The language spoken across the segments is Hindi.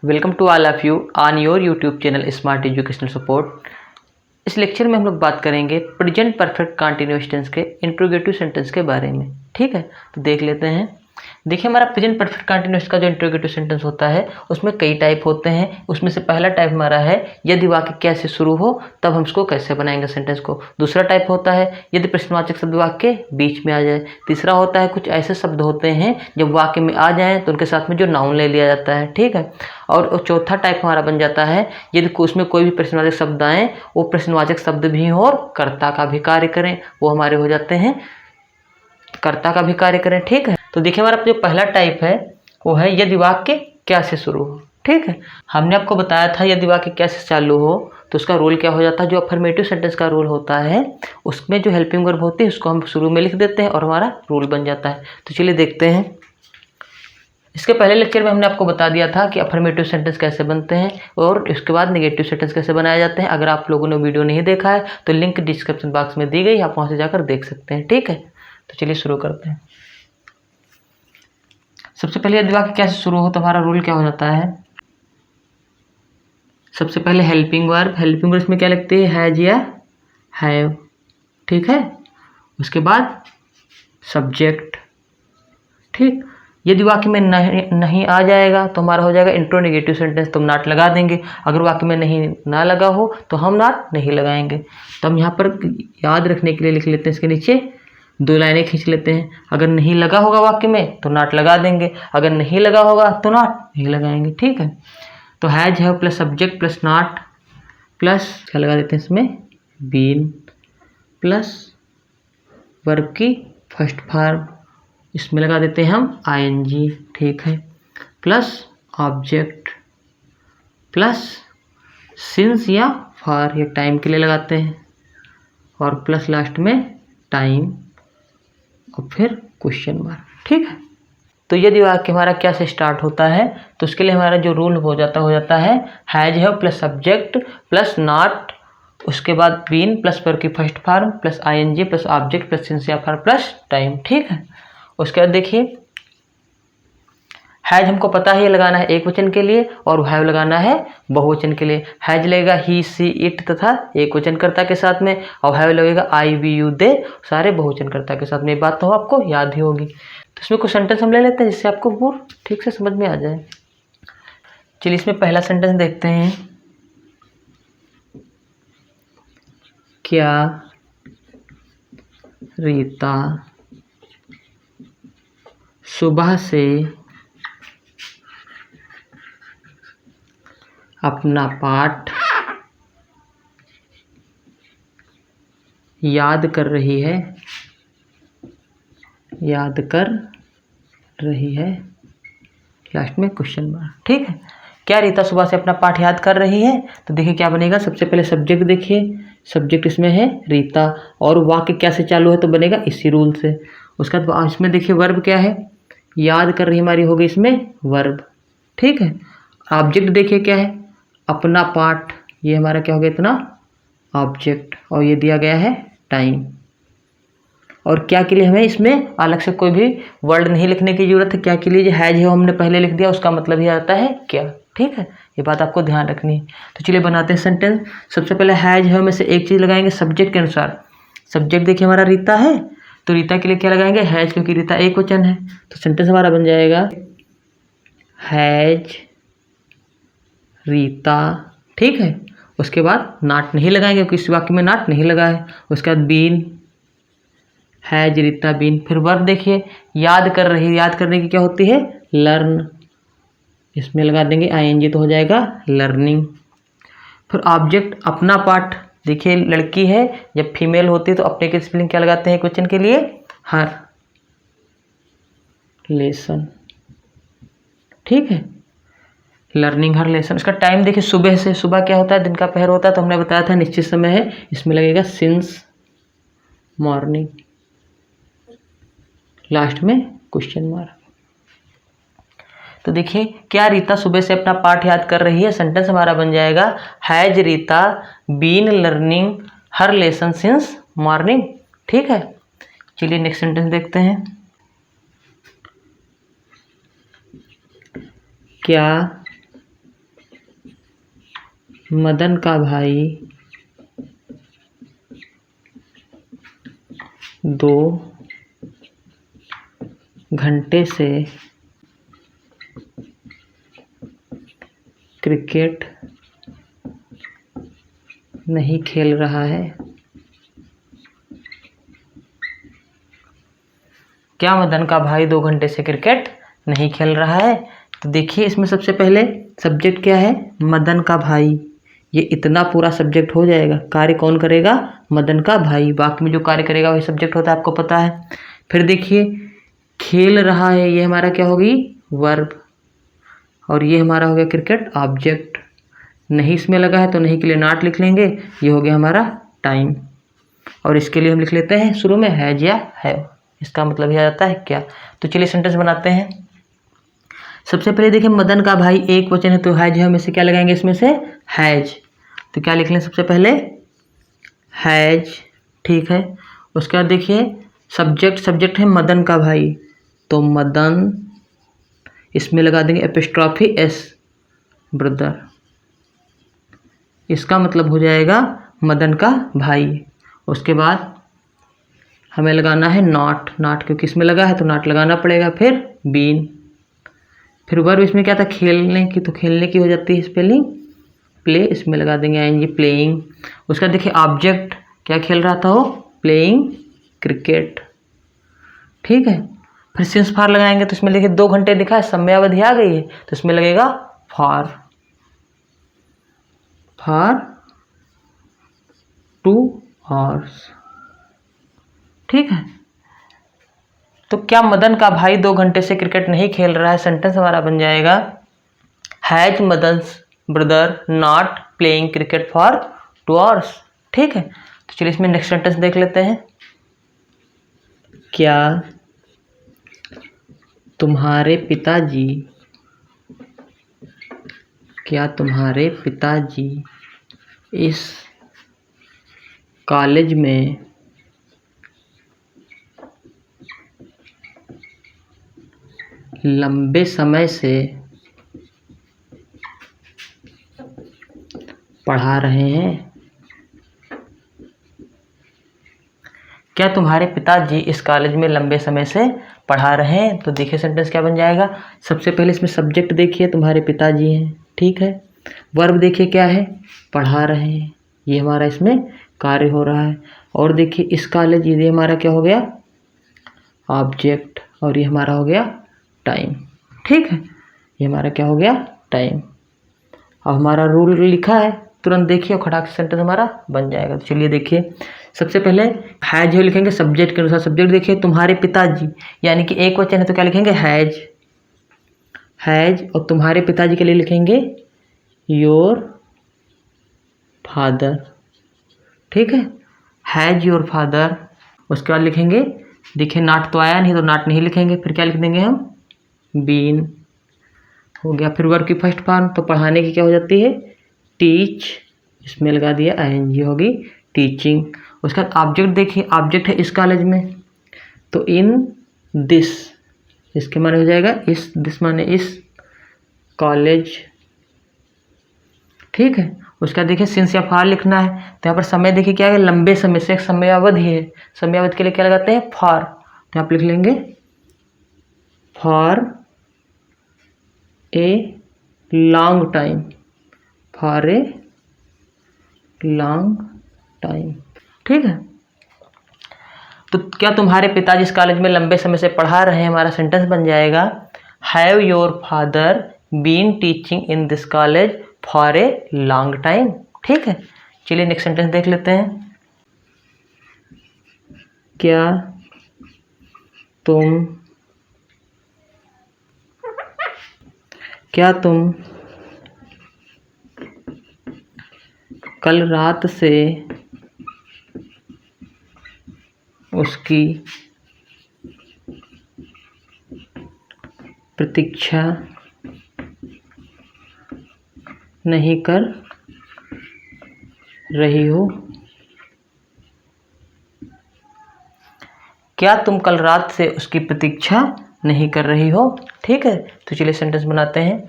Welcome to all of you on your YouTube channel smart educational support. इस लेक्चर में हम लोग बात करेंगे प्रेजेंट परफेक्ट कंटिन्यूअस टेंस के इंट्रोगेटिव सेंटेंस के बारे में। ठीक है, तो देख लेते हैं। देखिए, हमारा प्रेजेंट परफेक्ट कंटिन्यूअस का जो इंट्रोगेटिव सेंटेंस होता है उसमें कई टाइप होते हैं। उसमें से पहला टाइप हमारा है यदि वाक्य क्या से शुरू हो तब हम उसको कैसे बनाएंगे सेंटेंस को। दूसरा टाइप होता है यदि प्रश्नवाचक शब्द वाक्य के बीच में आ जाए। तीसरा होता है कुछ ऐसे शब्द होते हैं जब वाक्य में आ जाएं तो उनके साथ में जो नाउन ले लिया जाता है। ठीक है, और चौथा टाइप हमारा बन जाता है यदि उसमें कोई भी प्रश्नवाचक शब्द आए, वो प्रश्नवाचक शब्द भी हों और कर्ता का भी कार्य करें, वो हमारे हो जाते हैं कर्ता का भी कार्य करें। ठीक है, तो देखिए हमारा जो पहला टाइप है वो है यदि वाक्य क्या से शुरू हो। ठीक है, हमने आपको बताया था यदि वाक्य क्या से चालू हो तो उसका रोल क्या हो जाता है। जो अफर्मेटिव सेंटेंस का रोल होता है उसमें जो हेल्पिंग वर्ब होती है उसको हम शुरू में लिख देते हैं और हमारा रोल बन जाता है। तो चलिए देखते हैं। इसके पहले लेक्चर में हमने आपको बता दिया था कि अफर्मेटिव सेंटेंस कैसे बनते हैं और इसके बाद नेगेटिव सेंटेंस कैसे बनाए जाते हैं। अगर आप लोगों ने वीडियो नहीं देखा है तो लिंक डिस्क्रिप्शन बॉक्स में दी गई, आप वहाँ से जाकर देख सकते हैं। ठीक है, तो चलिए शुरू करते हैं। सबसे पहले यदि वाक्य क्या से शुरू हो तो हमारा रूल क्या हो जाता है। सबसे पहले हेल्पिंग वर्ब इसमें क्या लगती है, हैज या हैव। ठीक है, उसके बाद सब्जेक्ट। ठीक, यदि वाक्य में नहीं आ जाएगा तो हमारा हो जाएगा इंट्रोनेगेटिव सेंटेंस, तो हम नॉट लगा देंगे। अगर वाक्य में नहीं ना लगा हो तो हम नॉट नहीं लगाएंगे। तो हम यहाँ पर याद रखने के लिए लिख लेते हैं, इसके नीचे दो लाइनें खींच लेते हैं। अगर नहीं लगा होगा वाक्य में तो नॉट लगा देंगे, अगर नहीं लगा होगा तो नॉट नहीं लगाएंगे। ठीक है, तो has have plus subject plus not plus क्या लगा देते हैं इसमें बीन प्लस वर्ब की फर्स्ट फॉर्म, इसमें लगा देते हैं हम आईएनजी। ठीक है, प्लस ऑब्जेक्ट प्लस सिंस या फॉर, ये टाइम के लिए लगाते हैं, और प्लस लास्ट में टाइम और फिर क्वेश्चन मार्क। ठीक है, तो यदि वाक्य हमारा क्या से स्टार्ट होता है तो उसके लिए हमारा जो रूल हो जाता है has have plus subject plus not, उसके बाद बीन प्लस वर्ब की first form plus ING plus object plus since या फॉर प्लस टाइम। ठीक है, उसके बाद देखिए हैज हमको पता है लगाना है एक वचन के लिए और हैव लगाना है बहुवचन के लिए। हैज लगेगा ही सी इट तथा एक वचन कर्ता के साथ में, और हैव लगेगा आई वी यू दे सारे बहुवचन कर्ता के साथ में। ये बात तो आपको याद ही होगी। तो इसमें कुछ सेंटेंस हम ले लेते हैं जिससे आपको पूरा ठीक से समझ में आ जाए। चलिए इसमें पहला सेंटेंस देखते हैं। क्या रीता सुबह से अपना पाठ याद कर रही है, लास्ट में क्वेश्चन मार्क। ठीक है, क्या रीता सुबह से अपना पाठ याद कर रही है, तो देखिए क्या बनेगा। सबसे पहले सब्जेक्ट देखिए, सब्जेक्ट इसमें है रीता और वाक्य क्या से चालू है तो बनेगा इसी रूल से। उसके बाद इसमें देखिए वर्ब क्या है, याद कर रही हमारी होगी इसमें वर्ब। ठीक है, ऑब्जेक्ट देखिए क्या है, अपना पाठ, ये हमारा क्या हो गया इतना ऑब्जेक्ट, और ये दिया गया है टाइम। और क्या के लिए हमें इसमें अलग से कोई भी वर्ड नहीं लिखने की जरूरत है। क्या के लिए, जो हैज है हमने पहले लिख दिया, उसका मतलब ही आता है क्या। ठीक है, ये बात आपको ध्यान रखनी है। तो चलिए बनाते हैं सेंटेंस। सबसे पहले हैज है में से एक चीज़ लगाएंगे सब्जेक्ट के अनुसार। सब्जेक्ट देखिए हमारा रीता है, तो रीता के लिए क्या लगाएंगे हैज, क्योंकि रीता एक वचन है। तो सेंटेंस हमारा बन जाएगा हैज रीता। ठीक है, उसके बाद नॉट नहीं लगाएंगे क्योंकि इस वाक्य में नॉट नहीं लगा है। उसके बाद बीन, हैज रीता बीन। फिर वर्ब देखिए याद कर रही, याद करने की क्या होती है लर्न, इसमें लगा देंगे आईएनजी तो हो जाएगा लर्निंग। फिर ऑब्जेक्ट अपना पाठ, देखिए लड़की है, जब फीमेल होती है तो अपने के स्पेलिंग क्या लगाते हैं क्वेश्चन के लिए हर लेसन। ठीक है, लर्निंग हर लेसन। इसका टाइम देखिए सुबह से, सुबह क्या होता है दिन का पहर होता है, तो हमने बताया था निश्चित समय है, इसमें लगेगा सिंस मॉर्निंग, लास्ट में क्वेश्चन मार्क। तो देखिए क्या रीता सुबह से अपना पाठ याद कर रही है, सेंटेंस हमारा बन जाएगा has Rita been learning her lesson since morning. ठीक है, चलिए नेक्स्ट सेंटेंस देखते हैं। क्या मदन का भाई 2 घंटे से क्रिकेट नहीं खेल रहा है। क्या मदन का भाई 2 घंटे से क्रिकेट नहीं खेल रहा है? तो देखिए इसमें सबसे पहले सब्जेक्ट क्या है, मदन का भाई। ये इतना पूरा सब्जेक्ट हो जाएगा। कार्य कौन करेगा? मदन का भाई। बाकी में जो कार्य करेगा वही सब्जेक्ट होता है, आपको पता है। फिर देखिए खेल रहा है, ये हमारा क्या होगी? वर्ब। और ये हमारा हो गया क्रिकेट ऑब्जेक्ट। नहीं इसमें लगा है तो नहीं के लिए नॉट लिख लेंगे। ये हो गया हमारा टाइम। और इसके लिए हम लिख लेते हैं शुरू में हैज या हैव। इसका मतलब ये आ जाता है क्या। तो चलिए सेंटेंस बनाते हैं। सबसे पहले देखिए मदन का भाई एक वचन है तो हैज है, हम इसे क्या लगाएंगे? इसमें से हैज। तो क्या लिख लें सबसे पहले? हैज। ठीक है। उसके बाद देखिए सब्जेक्ट है मदन का भाई, तो मदन इसमें लगा देंगे एपिस्ट्रॉफी एस, ब्रदर। इसका मतलब हो जाएगा मदन का भाई। उसके बाद हमें लगाना है नॉट, क्योंकि इसमें लगा है तो नॉट लगाना पड़ेगा। फिर बीन। फिर वर्ब इसमें क्या था? खेलने की, तो खेलने की हो जाती है स्पेलिंग प्ले, इसमें लगा देंगे आएंगे प्लेइंग। उसका देखिए ऑब्जेक्ट क्या खेल रहा था वो? Playing cricket. ठीक है। फिर सिंस फॉर लगाएंगे तो इसमें देखिए 2 घंटे दिखा है, समयावधि आ गई है तो इसमें लगेगा फॉर 2 आवर्स। ठीक है। तो क्या मदन का भाई 2 घंटे से क्रिकेट नहीं खेल रहा है? सेंटेंस हमारा बन जाएगा has Madan's brother not playing cricket for 2 hours. ठीक है। तो चलिए इसमें नेक्स्ट सेंटेंस देख लेते हैं। क्या तुम्हारे पिताजी इस कॉलेज में लंबे समय से पढ़ा रहे हैं? क्या तुम्हारे पिताजी इस कॉलेज में लंबे समय से पढ़ा रहे हैं? तो देखिए सेंटेंस क्या बन जाएगा। सबसे पहले इसमें सब्जेक्ट देखिए तुम्हारे पिताजी हैं। ठीक है। वर्ब देखिए क्या है? पढ़ा रहे हैं। ये हमारा इसमें कार्य हो रहा है। और देखिए इस कॉलेज, ये हमारा क्या हो गया? ऑब्जेक्ट। और ये हमारा हो गया टाइम। ठीक है। ये हमारा क्या हो गया? टाइम। अब हमारा रूल लिखा है, तुरंत देखिए और खटाक से सेंटेंस हमारा बन जाएगा। तो चलिए देखिए सबसे पहले हैज लिखेंगे सब्जेक्ट के अनुसार। सब्जेक्ट देखिए तुम्हारे पिताजी, यानी कि एक वचन है तो क्या लिखेंगे? हैज। और तुम्हारे पिताजी के लिए लिखेंगे योर फादर। ठीक है। Has your father. उसके बाद लिखेंगे, देखिए नॉट तो आया नहीं तो नॉट नहीं लिखेंगे। फिर क्या लिख देंगे हम? बीन हो गया। फिर वर्ब की फर्स्ट फॉर्म तो पढ़ाने की क्या हो जाती है? टीच। इसमें लगा दिया आईएनजी, होगी टीचिंग। उसके बाद ऑब्जेक्ट देखिए, ऑब्जेक्ट है इस कॉलेज में तो इन दिस, इसके माने हो जाएगा इस, दिस माने इस कॉलेज। ठीक है। उसका देखिए सिंस या फॉर लिखना है तो यहाँ पर समय देखिए क्या है? लंबे समय से, एक समयावधि है। समयावधि के लिए क्या लगाते हैं? फॉर। तो आप लिख लेंगे for a long time, for a long time. ठीक है। तो क्या तुम्हारे पिताजी इस कॉलेज में लंबे समय से पढ़ा रहे हैं? हमारा सेंटेंस बन जाएगा have your father been teaching in this college for a long time. ठीक है। चलिए नेक्स्ट सेंटेंस देख लेते हैं। क्या तुम कल रात से उसकी प्रतीक्षा नहीं कर रही हो? क्या तुम कल रात से उसकी प्रतीक्षा नहीं कर रही हो? ठीक है। तो चलिए सेंटेंस बनाते हैं।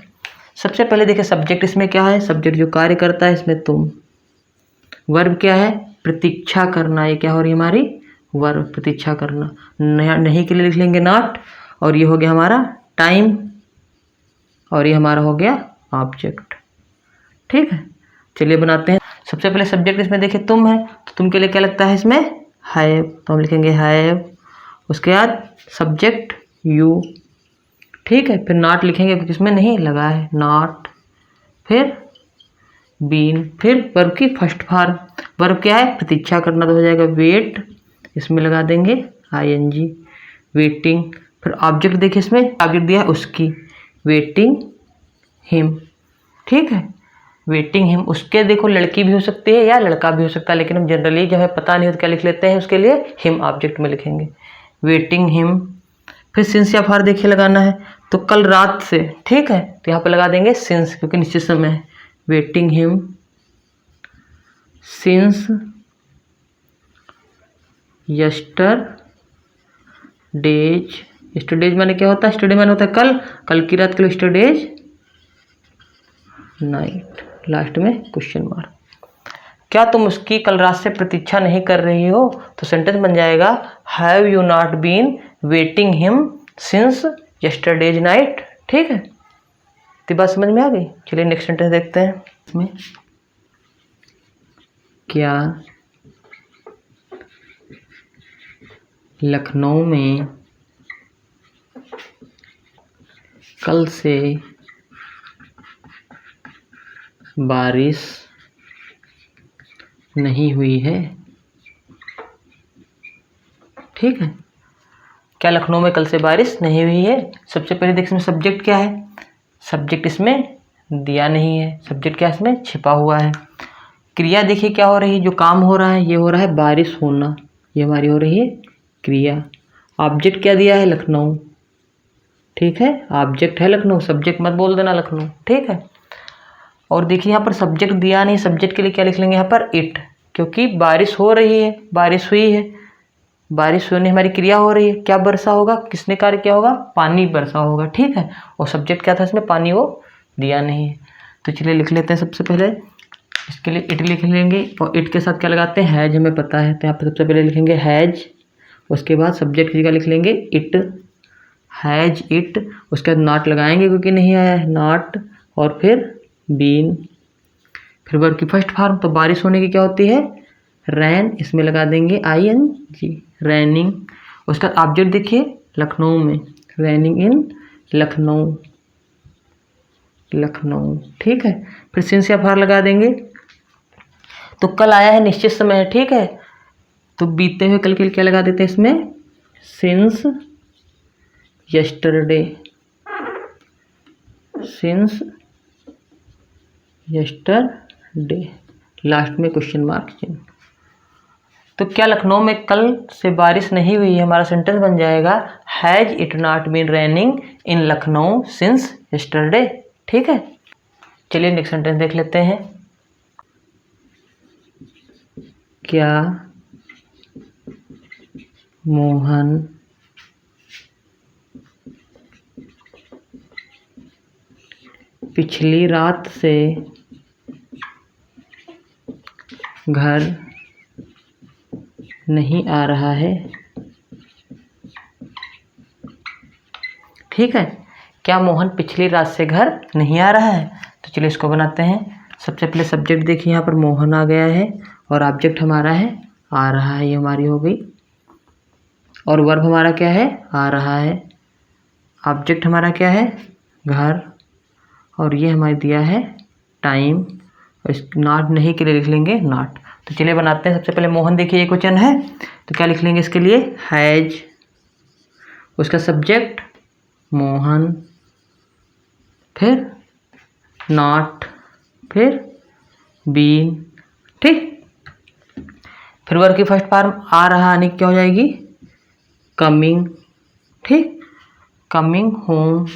सबसे पहले देखिए सब्जेक्ट इसमें क्या है, सब्जेक्ट जो कार्य करता है इसमें तुम। वर्ब क्या है, प्रतीक्षा करना। ये क्या हो रही है हमारी, वर्ब, प्रतीक्षा करना। नहीं के लिए लिख लेंगे नॉट, और ये हो गया हमारा टाइम, और ये हमारा हो गया ऑब्जेक्ट। ठीक है, चलिए बनाते हैं। सबसे पहले सब्जेक्ट इसमें देखिए तुम है, तो तुम के लिए क्या लगता है इसमें, हैव, तो हम लिखेंगे हैव। उसके बाद सब्जेक्ट यू। ठीक है, फिर नॉट लिखेंगे क्योंकि इसमें नहीं लगा है, नॉट। फिर बीन, फिर वर्ब की फर्स्ट फॉर्म। वर्ब क्या है, प्रतीक्षा करना, तो हो जाएगा वेट, इसमें लगा देंगे ing, वेटिंग। फिर ऑब्जेक्ट देखिए इसमें ऑब्जेक्ट दिया है उसकी, वेटिंग हिम। ठीक है, वेटिंग हिम। उसके देखो लड़की भी हो सकती है या लड़का भी हो सकता है, लेकिन हम जनरली जब हमें पता नहीं हो तो क्या लिख लेते हैं, उसके लिए हिम ऑब्जेक्ट में लिखेंगे, वेटिंग हिम। फिर सिंस या फॉर देखिए लगाना है, तो कल रात से। ठीक है, तो यहाँ पे लगा देंगे सिंस क्योंकि निश्चित समय है, waiting him since yesterday's. Yesterday's माने क्या होता है, यस्टरडे माने होता है कल, कल की रात के लिए यस्टरडेज नाइट, लास्ट में क्वेश्चन मार्क। क्या तुम उसकी कल रात से प्रतीक्षा नहीं कर रही हो, तो सेंटेंस बन जाएगा have you not been waiting him since yesterday's night. ठीक है, तो बात समझ में आ गई। चलिए नेक्स्ट सेंटेंस देखते हैं। इसमें क्या लखनऊ में कल से बारिश नहीं हुई है। ठीक है, क्या लखनऊ में कल से बारिश नहीं हुई है। सबसे पहले देखिए इसमें सब्जेक्ट क्या है, सब्जेक्ट इसमें दिया नहीं है, सब्जेक्ट क्या इसमें छिपा हुआ है। क्रिया देखिए क्या हो रही है, जो काम हो रहा है ये हो रहा है बारिश होना, ये हमारी हो रही है क्रिया। ऑब्जेक्ट क्या दिया है, लखनऊ। ठीक है, ऑब्जेक्ट है लखनऊ, सब्जेक्ट मत बोल देना लखनऊ। ठीक है, और देखिए यहाँ पर सब्जेक्ट दिया नहीं, सब्जेक्ट के लिए क्या लिख लेंगे यहाँ पर इट, क्योंकि बारिश हो रही है, बारिश हुई है, बारिश होने हमारी क्रिया हो रही है। क्या बरसा होगा, किसने कार्य किया होगा, पानी बरसा होगा। ठीक है, और सब्जेक्ट क्या था इसमें, पानी, वो दिया नहीं है। तो चलिए लिख लेते हैं। सबसे पहले इसके लिए इट लिख लेंगे, और इट के साथ क्या लगाते हैं, हैज, हमें पता है, तो यहाँ पर सबसे पहले लिखेंगे हैज। उसके बाद सब्जेक्ट की जगह लिख लेंगे इट, हैज इट। उसके बाद नॉट लगाएंगे क्योंकि नहीं आया है, नॉट, और फिर बीन। फिर वर्ब की फर्स्ट फॉर्म, तो बारिश होने की क्या होती है, रैन, इसमें लगा देंगे ing, रैनिंग। उसका ऑब्जेक्ट देखिए लखनऊ में, रैनिंग इन लखनऊ, लखनऊ। ठीक है, फिर सिंस या फॉर लगा देंगे, तो कल आया है निश्चित समय है। ठीक है, तो बीते हुए कल के लिए क्या लगा देते हैं इसमें, since yesterday, since yesterday, last में क्वेश्चन मार्क चिन्ह। तो क्या लखनऊ में कल से बारिश नहीं हुई है, हमारा सेंटेंस बन जाएगा has it not been raining in Lucknow since yesterday. ठीक है, चलिए नेक्स्ट सेंटेंस देख लेते हैं। क्या मोहन पिछली रात से घर नहीं आ रहा है। ठीक है, क्या मोहन पिछली रात से घर नहीं आ रहा है। तो चलिए इसको बनाते हैं। सबसे पहले सब्जेक्ट देखिए यहाँ पर मोहन आ गया है, और ऑब्जेक्ट हमारा है आ रहा है, ये हमारी हो गई। और वर्ब हमारा क्या है, आ रहा है। ऑब्जेक्ट हमारा क्या है, घर, और ये हमारे दिया है टाइम। और इस नॉट नहीं के लिए लिख लेंगे नॉट। तो चलिए बनाते हैं। सबसे पहले मोहन देखिए एक क्वेश्चन है, तो क्या लिख लेंगे इसके लिए, हैज। उसका सब्जेक्ट मोहन, फिर नॉट, फिर बीन। ठीक, फिर वर्ब की फर्स्ट फॉर्म आ रहा आने की क्या हो जाएगी, कमिंग। ठीक, कमिंग होम,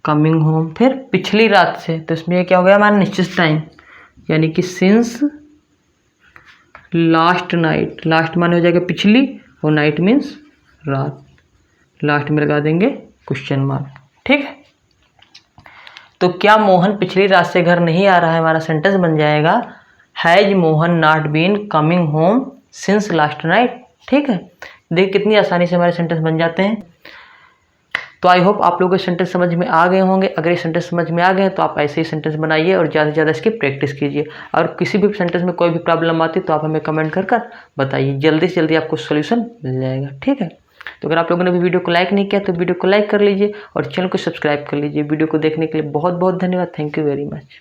कमिंग होम। फिर पिछली रात से, तो इसमें ये क्या हो गया हमारा निश्चित टाइम, यानी कि सिंस लास्ट नाइट। लास्ट माने हो जाएगा पिछली, और नाइट मीन्स रात। लास्ट में लगा देंगे क्वेश्चन मार्क। ठीक है, तो क्या मोहन पिछली रात से घर नहीं आ रहा है, हमारा सेंटेंस बन जाएगा has Mohan not been coming home since last night. ठीक है, देखिए कितनी आसानी से हमारे सेंटेंस बन जाते हैं। तो आई होप आप लोगों को सेंटेंस समझ में आ गए होंगे। अगर ये सेंटेंस समझ में आ गए तो आप ऐसे ही सेंटेंस बनाइए और ज़्यादा से ज़्यादा इसकी प्रैक्टिस कीजिए। और किसी भी सेंटेंस में कोई भी प्रॉब्लम आती है तो आप हमें कमेंट कर बताइए, जल्दी से जल्दी आपको सोल्यूशन मिल जाएगा। ठीक है, तो अगर आप लोगों ने भी वीडियो को लाइक नहीं किया तो वीडियो को लाइक कर लीजिए और चैनल को सब्सक्राइब कर लीजिए। वीडियो को देखने के लिए बहुत बहुत धन्यवाद। Thank you very much.